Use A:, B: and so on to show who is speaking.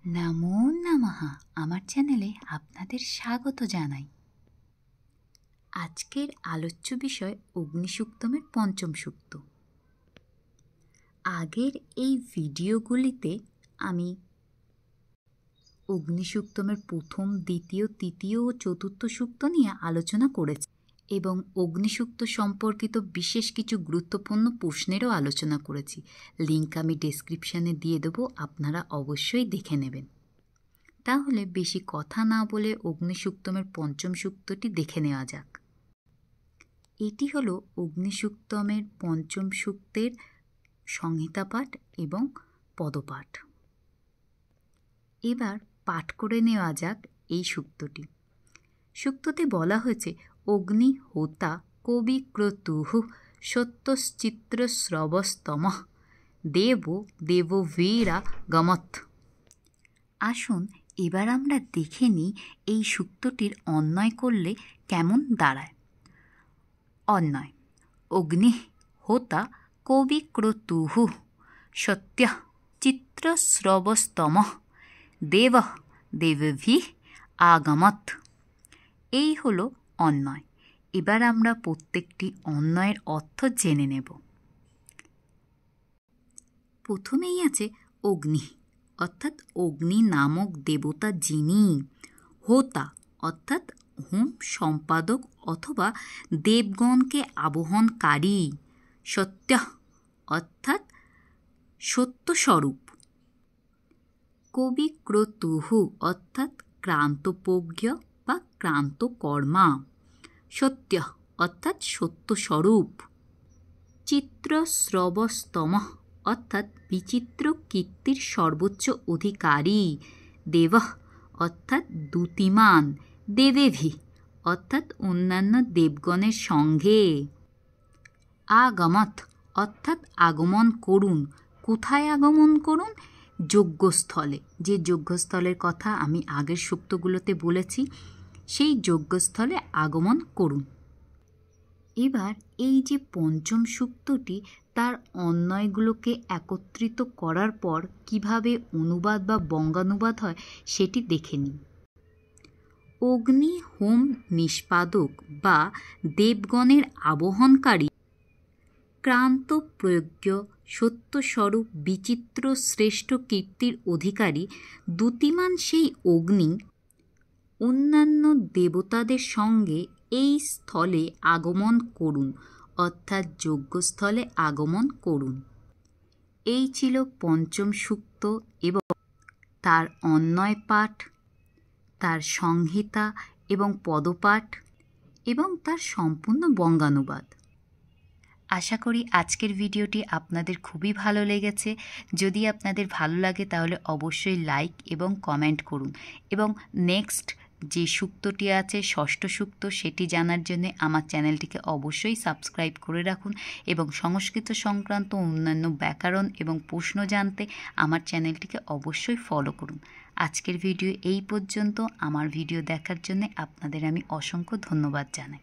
A: নমো নমঃ আমার চ্যানেলে আপনাদের স্বাগত জানাই। আজকের আলোচ্য বিষয় অগ্নিসূক্তমের পঞ্চম সূক্ত। আগের এই ভিডিওগুলিতে আমি অগ্নিসূক্তমের প্রথম, দ্বিতীয়, তৃতীয় ও চতুর্থ সূক্ত নিয়ে আলোচনা করেছি এবং অগ্নিসূক্ত সম্পর্কিত বিশেষ কিছু গুরুত্বপূর্ণ প্রশ্নেরও আলোচনা করেছি। লিঙ্ক আমি ডেসক্রিপশানে দিয়ে দেবো, আপনারা অবশ্যই দেখে নেবেন। তাহলে বেশি কথা না বলে অগ্নিসূক্তমের পঞ্চম সূক্তটি দেখে নেওয়া যাক। এটি হলো অগ্নিসূক্তমের পঞ্চম সূক্তের সংহিতা পাঠ এবং পদপাঠ। এবার পাঠ করে নেওয়া যাক এই সূক্তটি। সূক্ততে বলা হয়েছে, অগ্নি হোতা কবি ক্রতুঃ সত্যশ্চিত্র স্রবস্তমঃ দেব দেববীরা গমৎ। আসুন এবার আমরা দেখে নিই এই সূক্তটির অন্বয় করলে কেমন দাঁড়ায়। অন্বয়: অগ্নি হোতা কবি ক্রতুঃ সত্য চিত্রস্রবস্তমঃ দেব দেবভি আগমৎ। এই হলো অন্বয়। এবার আমরা প্রত্যেকটি অন্বয়ের অর্থ জেনে নেব। প্রথমেই আছে অগ্নি, অর্থাৎ অগ্নি নামক দেবতা যিনি। হোতা অর্থাৎ হোম সম্পাদক অথবা দেবগণকে আবহনকারী। সত্য অর্থাৎ সত্যস্বরূপ। কবি ক্রতুঃ অর্থাৎ ক্রান্তপ্রজ্ঞ বা ক্রান্তকর্মা। সত্য অর্থাৎ সত্যস্বরূপ। চিত্রস্রবস্তমঃ অর্থাৎ বিচিত্র কীর্তির সর্বোচ্চ অধিকারী। দেব অর্থাৎ দ্যুতিমান। দেবেভি অর্থাৎ অন্যান্য দেবগণের সঙ্গে। আগমৎ অর্থাৎ আগমন করুন। কোথায় আগমন করুন? যজ্ঞস্থলে। যে যজ্ঞস্থলের কথা আমি আগের সূক্তগুলোতে বলেছি, সেই যজ্ঞস্থলে আগমন করুন। এবার এই যে পঞ্চম সূক্তটি, তার অন্বয়গুলোকে একত্রিত করার পর কিভাবে অনুবাদ বা বঙ্গানুবাদ হয় সেটি দেখে নিই। অগ্নি হোম নিষ্পাদক বা দেবগণের আবহনকারী, ক্রান্তপ্রজ্ঞ, সত্যস্বরূপ, বিচিত্র শ্রেষ্ঠ কীর্তির অধিকারী দ্যুতিমান সেই অগ্নি অন্যান্য দেবতাদের সঙ্গে এই স্থলে আগমন করুন, অর্থাৎ যজ্ঞস্থলে আগমন করুন। এই ছিল পঞ্চম সূক্ত এবং তার অন্বয় পাঠ, তার সংহিতা এবং পদপাঠ এবং তার সম্পূর্ণ বঙ্গানুবাদ। আশা করি আজকের ভিডিওটি আপনাদের খুবই ভালো লেগেছে। যদি আপনাদের ভালো লাগে তাহলে অবশ্যই লাইক এবং কমেন্ট করুন এবং নেক্সট যে সূক্তটি আছে, ষষ্ঠ সূক্ত, সেটি জানার জন্য আমার চ্যানেলটিকে অবশ্যই সাবস্ক্রাইব করে রাখুন এবং সংস্কৃত সংক্রান্ত অন্যান্য ব্যাকরণ এবং প্রশ্ন জানতে আমার চ্যানেলটিকে অবশ্যই ফলো করুন। আজকের ভিডিও এই পর্যন্ত। আমার ভিডিও দেখার জন্য আপনাদের আমি অসংখ্য ধন্যবাদ জানাই।